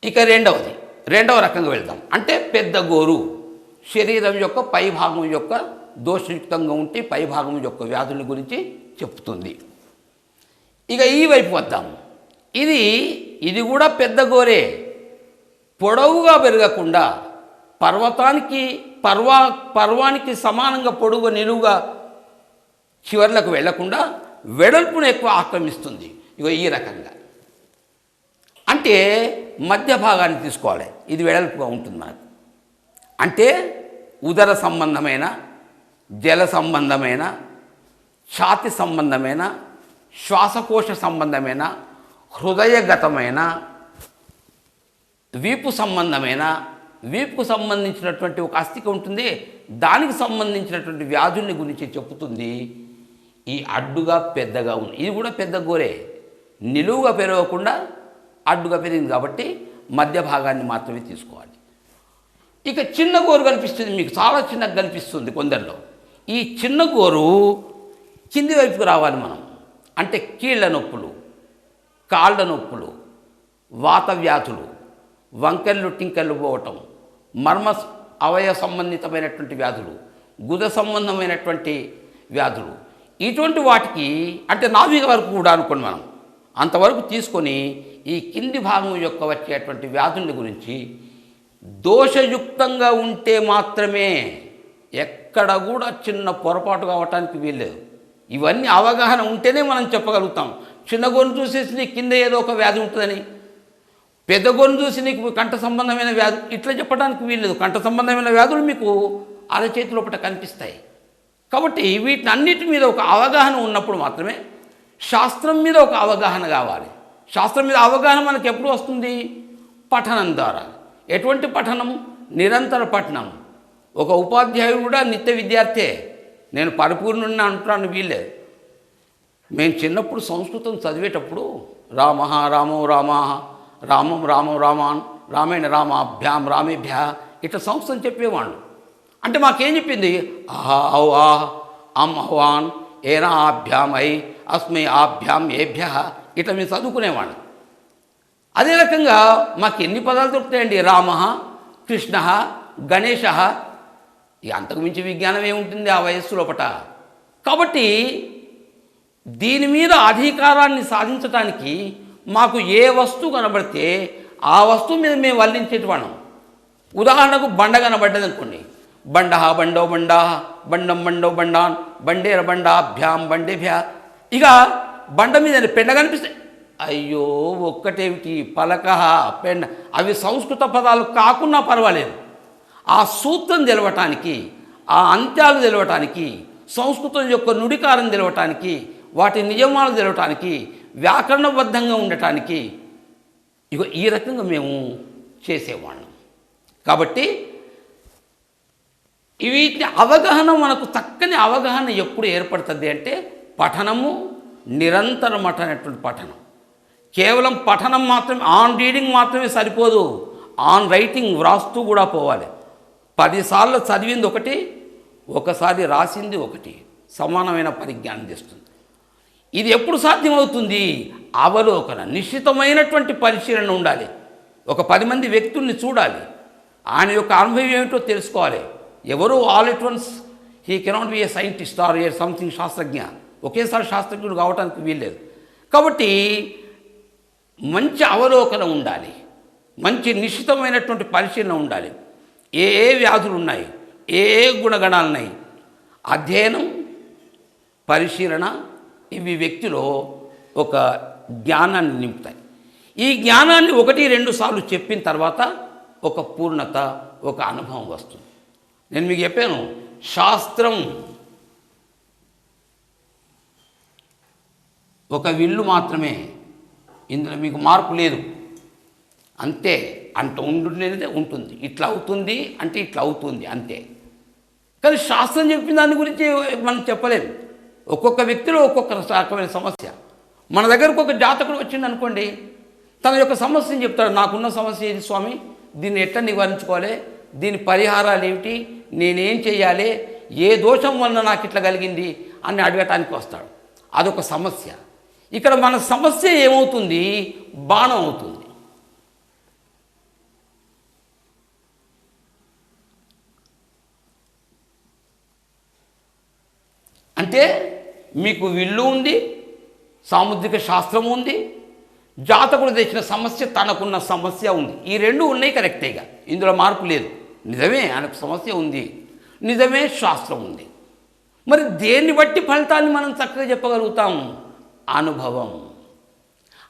ఇక రెండవ రకంగా వెళ్దాం. అంటే పెద్ద గోరు శరీరం యొక్క పైభాగం యొక్క దోషయుక్తంగా ఉంటే పైభాగం యొక్క వ్యాధుల గురించి చెప్తుంది. ఇక ఈ వైపు వద్దాం. ఇది కూడా పెద్ద గోరే, పొడవుగా పెరగకుండా పర్వానికి సమానంగా పొడవుగా నిలువుగా చివర్లకు వెళ్లకుండా వెడల్పును ఎక్కువ ఆక్రమిస్తుంది. ఇక ఈ రకంగా అంటే మధ్య భాగాన్ని తీసుకోవాలి. ఇది వెడల్పుగా ఉంటుంది మనకు. అంటే ఉదర సంబంధమైన, జల సంబంధమైన, ఛాతి సంబంధమైన, శ్వాసకోశ సంబంధమైన, హృదయగతమైన, వీపుకు సంబంధించినటువంటి ఒక అస్థిక ఉంటుంది, దానికి సంబంధించినటువంటి వ్యాధుల్ని గురించి చెప్పుతుంది. ఈ అడ్డుగా పెద్దగా ఉంది. ఇది కూడా పెద్ద గోరే, నిలువుగా పెరగకుండా అడ్డుగా పెరిగింది కాబట్టి మధ్య భాగాన్ని మాత్రమే తీసుకోవాలి. ఇక చిన్న గోరు కనిపిస్తుంది మీకు, చాలా చిన్నగా కనిపిస్తుంది కొందరిలో. ఈ చిన్న గోరు కింది వైపుకు రావాలి మనం. అంటే కీళ్ళ నొప్పులు, కాళ్ళ నొప్పులు, వాత వ్యాధులు, వంకెళ్ళు టింకెళ్ళు పోవటం, మర్మ అవయవ సంబంధితమైనటువంటి వ్యాధులు, గుద సంబంధమైనటువంటి వ్యాధులు, ఇటువంటి వాటికి అంటే నాభిక వరకు కూడా అనుకోండి మనం, అంతవరకు తీసుకొని ఈ కింది భాగం యొక్క వచ్చేటువంటి వ్యాధుల గురించి దోషయుక్తంగా ఉంటే మాత్రమే, ఎక్కడ కూడా చిన్న పొరపాటు కావటానికి వీల్లేదు. ఇవన్నీ అవగాహన ఉంటేనే మనం చెప్పగలుగుతాం. చిన్న గొన్ను చూసేసి నీకు కింద ఏదో ఒక వ్యాధి ఉంటుందని, పెద్ద గొన్ను చూసి నీకు కంఠ సంబంధమైన వ్యాధి ఇట్లా చెప్పడానికి వీల్లేదు. కంఠ సంబంధమైన వ్యాధులు మీకు అరచేతి లోపల కనిపిస్తాయి. కాబట్టి వీటిని అన్నిటి మీద ఒక అవగాహన ఉన్నప్పుడు మాత్రమే శాస్త్రం మీద ఒక అవగాహన కావాలి. శాస్త్రం మీద అవగాహన మనకు ఎప్పుడు వస్తుంది? పఠనం ద్వారా. ఎటువంటి పఠనం? నిరంతర పఠనం. ఒక ఉపాధ్యాయుడు కూడా నిత్య విద్యార్థే. నేను పరిపూర్ణుడిని అంటున్నాను వీల్లేదు. మేము చిన్నప్పుడు సంస్కృతం చదివేటప్పుడు రామ రామో రామ రామం రామం రామాన్ రామేణ రామాభ్యాం రామేభ్య ఇట్లా సంస్కృతం చెప్పేవాళ్ళు. అంటే మాకేం చెప్పింది? ఆహా ఔ ఆహ్ అం అహ్వాన్ ఏనా ఆభ్యాం ఐ అస్మై ఆభ్యాం ఏభ్య ఇట్లా మేము చదువుకునేవాళ్ళం. అదే రకంగా మాకు ఎన్ని పదాలు దొరుకుతాయండి? రామ, కృష్ణ, గణేశ. ఇక అంతకుమించి విజ్ఞానం ఏముంటుంది ఆ వయస్సు లోపట. కాబట్టి దీని మీద అధికారాన్ని సాధించడానికి మాకు ఏ వస్తువు కనబడితే ఆ వస్తువు మీద మేము వల్లించేటివాళ్ళం. ఉదాహరణకు బండ కనబడ్డది అనుకోండి, బండ బండో బండా బండం బండో బండాన్ బండేర బండాభ్యాం బండేభ్య. ఇక బండ మీద పెండ కనిపిస్తే అయ్యో ఒక్కటేమిటి పలక పెండ, అవి సంస్కృత పదాలు కాకున్నా పర్వాలేదు. ఆ సూత్రం తెలవటానికి, ఆ అంత్యాలు తెలవటానికి, సంస్కృతం యొక్క నుడికారం తెలవటానికి, వాటి నియమాలు తెలవటానికి, వ్యాకరణబద్ధంగా ఉండటానికి ఇక ఈ రకంగా మేము చేసేవాళ్ళం. కాబట్టి వీటి అవగాహన మనకు చక్కని అవగాహన ఎప్పుడు ఏర్పడుతుంది అంటే పఠనము, నిరంతరం అనేటువంటి పఠనం. కేవలం పఠనం మాత్రమే, ఆన్ రీడింగ్ మాత్రమే సరిపోదు, ఆన్ రైటింగ్ వ్రాస్తూ కూడా పోవాలి. 10 సార్లు చదివింది ఒకటి, ఒకసారి రాసింది ఒకటి, సమానమైన పరిజ్ఞానం తెస్తుంది. ఇది ఎప్పుడు సాధ్యమవుతుంది? అవలోకన, నిశ్చితమైనటువంటి పరిశీలన ఉండాలి. ఒక 10 మంది వ్యక్తుల్ని చూడాలి, ఆయన యొక్క అనుభవం ఏమిటో తెలుసుకోవాలి. ఎవరో all at once he cannot be a scientist or a something శాస్త్రజ్ఞ, ఒకేసారి శాస్త్రజ్ఞుడు కావడానికి వీల్లేదు. కాబట్టి మంచి అవలోకన ఉండాలి, మంచి నిశ్చితమైనటువంటి పరిశీలన ఉండాలి. ఏ వ్యాధులు ఉన్నాయి, ఏ గుణగణాలు ఉన్నాయి, అధ్యయనం, పరిశీలన, ఇవి వ్యక్తిలో ఒక జ్ఞానాన్ని నింపుతాయి. ఈ జ్ఞానాన్ని 1-2 సార్లు చెప్పిన తర్వాత ఒక పూర్ణత, ఒక అనుభవం వస్తుంది. నేను మీకు చెప్పాను, శాస్త్రం ఒక విల్లు మాత్రమే, ఇందులో మీకు మార్పు లేదు. అంతే, అంత ఉండునేది ఉంటుంది, ఇట్లా అవుతుంది అంటే ఇట్లా అవుతుంది అంతే. కానీ శాస్త్రం చెప్పిన దాని గురించి మనం చెప్పలేము. ఒక్కొక్క వ్యక్తిలో ఒక్కొక్క రకమైన సమస్య. మన దగ్గరకు ఒక జాతకుడు వచ్చింది అనుకోండి, తన యొక్క సమస్యను చెప్తాడు. నాకున్న సమస్య ఇది స్వామి, దీన్ని ఎట్లా నివారించుకోవాలి, దీని పరిహారాలు ఏమిటి, నేనేం చేయాలి, ఏ దోషం వలన నాకు ఇట్లా కలిగింది అని అడగటానికి వస్తాడు. అదొక సమస్య. ఇక్కడ మన సమస్య ఏమవుతుంది? బాణం అవుతుంది. అంటే మీకు విల్లు ఉంది, సాముద్రిక శాస్త్రం ఉంది, జాతకుడు తెచ్చిన సమస్య తనకున్న సమస్య ఉంది. ఈ రెండు ఉన్నాయి కరెక్టేగా, ఇందులో మార్పు లేదు. నిజమే ఆయనకు సమస్య ఉంది, నిజమే శాస్త్రం ఉంది. మరి దేన్ని బట్టి ఫలితాన్ని మనం చక్కగా చెప్పగలుగుతాం? అనుభవం.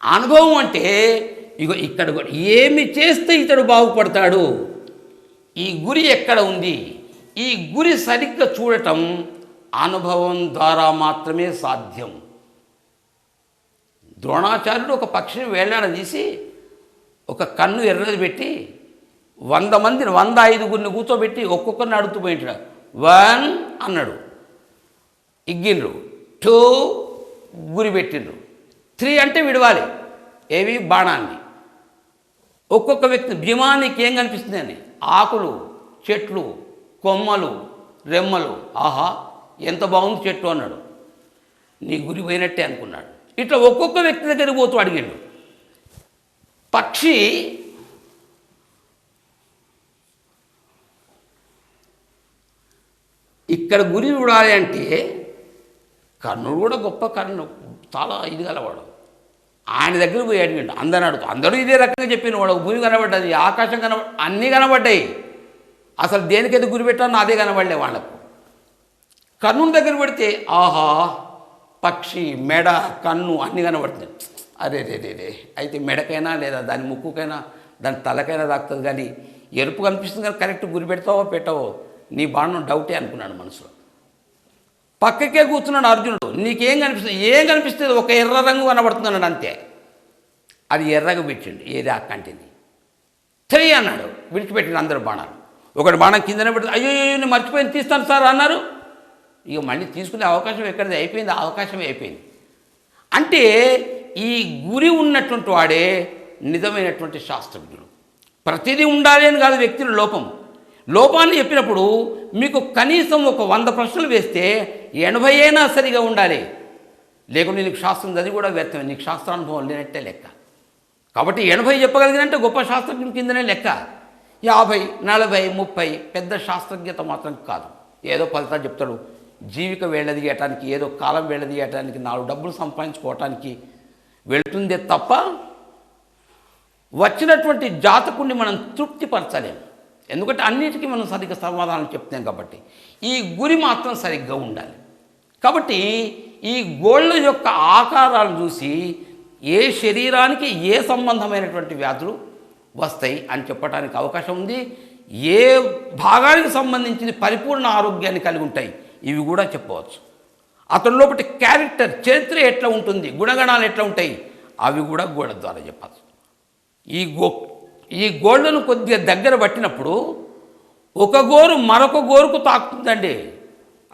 అనుభవం అంటే ఇగో ఇక్కడ కూడా ఏమి చేస్తే ఇతడు బాగుపడతాడు, ఈ గురి ఎక్కడ ఉంది, ఈ గురి సరిగ్గా చూడటం అనుభవం ద్వారా మాత్రమే సాధ్యం. ద్రోణాచార్యుడు ఒక పక్షిని వేలాడదీసి ఒక కన్ను ఎర్రది పెట్టి 100 మందిని 105 కూర్చోబెట్టి ఒక్కొక్కరిని అడుగుతూ పోయింటాడు. 1 అన్నాడు, ఇగ్గిండ్రు. 2 గురి పెట్టిండ్రు. 3 అంటే విడవాలి, ఏవి బాణాన్ని. ఒక్కొక్క వ్యక్తి భీమానికి ఏం కనిపిస్తుంది అని, ఆకులు, చెట్లు, కొమ్మలు, రెమ్మలు. ఆహా ఎంత బాగుంది చెట్టు అన్నాడు. నీ గురి పోయినట్టే అనుకున్నాడు. ఇట్లా ఒక్కొక్క వ్యక్తి దగ్గరికి పోతూ అడిగాడు. పక్షి ఇక్కడ గురి చూడాలి అంటే కర్ణుడు కూడా గొప్ప కర్ణుడు, చాలా ఇది గలవాడు. ఆయన దగ్గర పోయి అడిగాడు. అందరూ ఇదే రకంగా చెప్పిన వాడు. భూమి కనబడ్డది, ఆకాశం అన్నీ కనబడ్డాయి. అసలు దేనికైతే గురి పెట్టానో అదే కనబడలే వాళ్ళకు. కర్ణుని దగ్గర పెడితే ఆహా పక్షి, మెడ, కన్ను అన్నీ కనబడుతుంది. అరే రే రే రే అయితే మెడకైనా లేదా దాని ముక్కుకైనా దాని తలకైనా తాకుతుంది, కానీ ఎరుపు కనిపిస్తుంది కానీ కరెక్ట్ గురి పెడతావో పెట్టవో నీ బాణం డౌటే అనుకున్నాడు మనసులో. పక్కకే కూర్చున్నాడు అర్జునుడు. నీకేం కనిపిస్తుంది? ఏం కనిపిస్తుంది? ఒక ఎర్ర రంగు కనబడుతుంది అన్నాడు, అంతే. అది ఎర్రగా పెట్టిండు, ఏది ఆ కంటిని. 3 అన్నాడు, విడిచిపెట్టిండు అందరూ బాణాలు. ఒకటి బాణం కిందనే పెడుతుంది. అయ్యో నేను మర్చిపోయింది, తీస్తాను సార్ అన్నారు. ఇక మళ్ళీ తీసుకునే అవకాశం ఎక్కడిది? అయిపోయింది, ఆ అవకాశమే అయిపోయింది. అంటే ఈ గురి ఉన్నటువంటి వాడే నిజమైనటువంటి శాస్త్రజ్ఞుడు. ప్రతిదీ ఉండాలి అని కాదు వ్యక్తిలో లోపాన్ని చెప్పినప్పుడు మీకు కనీసం ఒక 100 ప్రశ్నలు వేస్తే 80 అయినా సరిగా ఉండాలి. లేకుంటే నీకు శాస్త్రం చదివి కూడా వ్యర్థమే, నీకు శాస్త్రానుభవం లేనట్టే లెక్క. కాబట్టి 80 చెప్పగలిగినంటే గొప్ప శాస్త్రజ్ఞుని కిందనే లెక్క. 50, 40, 30 పెద్ద శాస్త్రజ్ఞత మాత్రం కాదు. ఏదో ఫలితాలు చెప్తాడు, జీవిక వేళ్ళదీయటానికి, ఏదో కాలం వేళ్ళదీయటానికి, 4 డబ్బులు సంపాదించుకోవటానికి వెళుతుందే తప్ప వచ్చినటువంటి జాతకుడిని మనం తృప్తిపరచలేము. ఎందుకంటే అన్నిటికీ మనం సరిగ్గా సమాధానం చెప్తాం కాబట్టి. ఈ గురి మాత్రం సరిగ్గా ఉండాలి. కాబట్టి ఈ గోళ్ళ యొక్క ఆకారాలు చూసి ఏ శరీరానికి ఏ సంబంధమైనటువంటి వ్యాధులు వస్తాయి అని చెప్పడానికి అవకాశం ఉంది. ఏ భాగానికి సంబంధించిన పరిపూర్ణ ఆరోగ్యాన్ని కలిగి ఉంటాయి ఇవి కూడా చెప్పవచ్చు. అతని లోపటి క్యారెక్టర్, చరిత్ర ఎట్లా ఉంటుంది, గుణగణాలు ఎట్లా ఉంటాయి అవి కూడా గోడ ద్వారా చెప్పచ్చు. ఈ గోళ్ళను కొద్దిగా దగ్గర పట్టినప్పుడు ఒక గోరు మరొక గోరుకు తాకుతుందండి.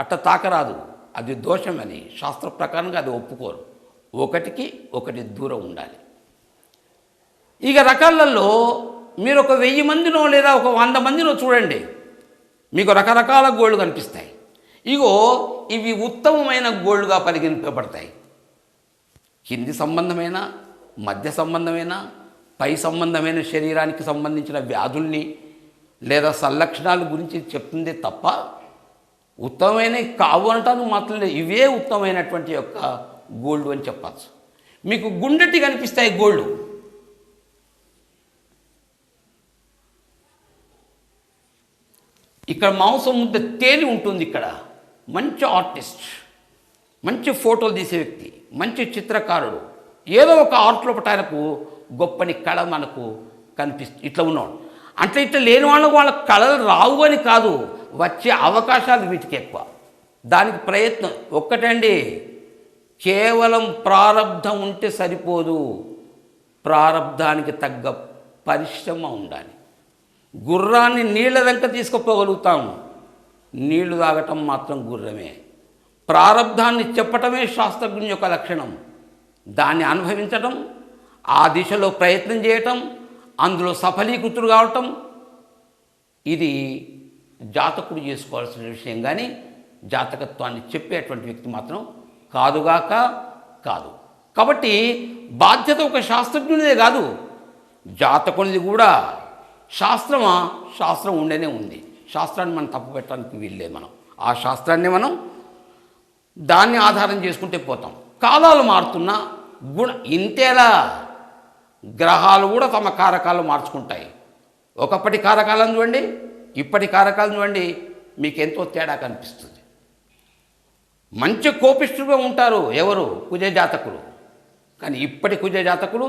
అట్లా తాకరాదు, అది దోషమని శాస్త్ర ప్రకారంగా అది ఒప్పుకోరు. ఒకటికి ఒకటి దూరం ఉండాలి. ఇక రకాలలో మీరు ఒక 1000 మందినో లేదా ఒక 100 మందినో చూడండి, మీకు రకరకాల గోళ్ళు కనిపిస్తాయి. ఇగో ఇవి ఉత్తమమైన గోళ్ళుగా పరిగణింపబడతాయి. కింది సంబంధమైన, మధ్య సంబంధమైన, పై సంబంధమైన శరీరానికి సంబంధించిన వ్యాధుల్ని లేదా సంలక్షణాల గురించి చెప్తుంది తప్ప ఉత్తమమైనవి కావు అనటానికి మాత్రం లేదు. ఇవే ఉత్తమమైనటువంటి యొక్క గోల్డ్ అని చెప్పచ్చు. మీకు గుండెటి కనిపిస్తాయి గోల్డ్. ఇక్కడ మాంసం ముద్ద తేలి ఉంటుంది. ఇక్కడ మంచి ఆర్టిస్ట్, మంచి ఫోటోలు తీసే వ్యక్తి, మంచి చిత్రకారుడు, ఏదో ఒక ఆర్ట్ లోపల ఆయనకు గొప్పని కళ మనకు కనిపిస్తుంది. ఇట్లా ఉన్నాడు అంటే ఇట్లా లేని వాళ్ళకు వాళ్ళ కళలు రావు అని కాదు, వచ్చే అవకాశాలు వీటికి ఎక్కువ. దానికి ప్రయత్నం ఒక్కటండి, కేవలం ప్రారబ్ధం ఉంటే సరిపోదు, ప్రారబ్ధానికి తగ్గ పరిశ్రమ ఉండాలి. గుర్రాన్ని నీళ్ళ వెంట తీసుకుపోగలుగుతాం, నీళ్లు తాగటం మాత్రం గుర్రమే. ప్రారబ్ధాన్ని చెప్పటమే శాస్త్రజ్ఞుని యొక్క లక్షణం. దాన్ని అనుభవించటం, ఆ దిశలో ప్రయత్నం చేయటం, అందులో సఫలీకృతుడు కావటం, ఇది జాతకుడు చేసుకోవాల్సిన విషయం. కానీ జాతకత్వాన్ని చెప్పేటువంటి వ్యక్తి మాత్రం కాదుగాక కాదు. కాబట్టి బాధ్యత ఒక శాస్త్రజ్ఞునిదే కాదు, జాతకునిది కూడా. శాస్త్రమా, శాస్త్రం ఉండనే ఉంది. శాస్త్రాన్ని మనం తప్పు పెట్టడానికి వీల్లేదు. మనం ఆ శాస్త్రాన్ని మనం దాన్ని ఆధారం చేసుకుంటే పోతాం. కాలాలు మారుతున్నా ఇంతేలా గ్రహాలు కూడా తమ కారకాలు మార్చుకుంటాయి. ఒకప్పటి కారకాలను చూడండి, ఇప్పటి కారకాలను చూడండి, మీకు ఎంతో తేడా కనిపిస్తుంది. మంచి కోపిష్ఠులుగా ఉంటారు ఎవరు? కుజ జాతకులు. కానీ ఇప్పటి కుజ జాతకులు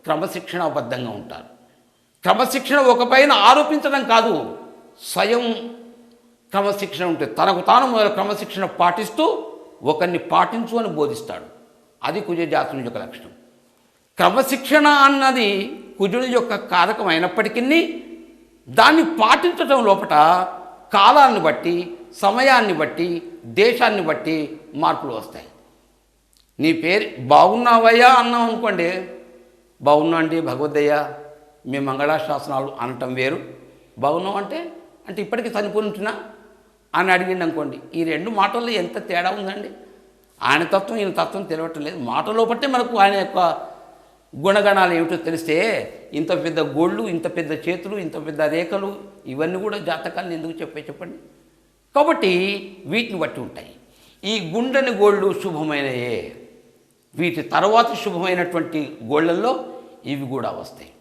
క్రమశిక్షణాబద్ధంగా ఉంటారు. క్రమశిక్షణ ఒక పైన ఆరోపించడం కాదు, స్వయం క్రమశిక్షణ ఉంటుంది. తనకు తాను మొదలు క్రమశిక్షణ పాటిస్తూ ఒకరిని పాటించు అని బోధిస్తాడు. అది కుజ జాతకుని యొక్క లక్షణం. క్రమశిక్షణ అన్నది కుజుని యొక్క కారకం అయినప్పటికీ దాన్ని పాటించడం లోపల కాలాన్ని బట్టి, సమయాన్ని బట్టి, దేశాన్ని బట్టి మార్పులు వస్తాయి. నీ పేరు బాగున్నావయ్యా అన్నాం అనుకోండి, బాగున్నా అండి భగవద్దయ్యా మీ మంగళాశాసనాలు అనటం వేరు. బాగున్నావు అంటే ఇప్పటికీ చనిపోయి ఉంటున్నా అని అడిగింది అనుకోండి. ఈ రెండు మాటల్లో ఎంత తేడా ఉందండి. ఆయన తత్వం ఈయన తత్వం తెలియటం లేదు. మాటలో బట్టే మనకు ఆయన యొక్క గుణగణాలు ఏమిటో తెలిస్తే ఇంత పెద్ద గోళ్ళు, ఇంత పెద్ద చేతులు, ఇంత పెద్ద రేఖలు, ఇవన్నీ కూడా జాతకాలను ఎందుకు చెప్పండి. కాబట్టి వీటిని బట్టి ఉంటాయి. ఈ గుండెని గోళ్ళు శుభమైనయే. వీటి తర్వాత శుభమైనటువంటి గోళ్ళల్లో ఇవి కూడా వస్తాయి.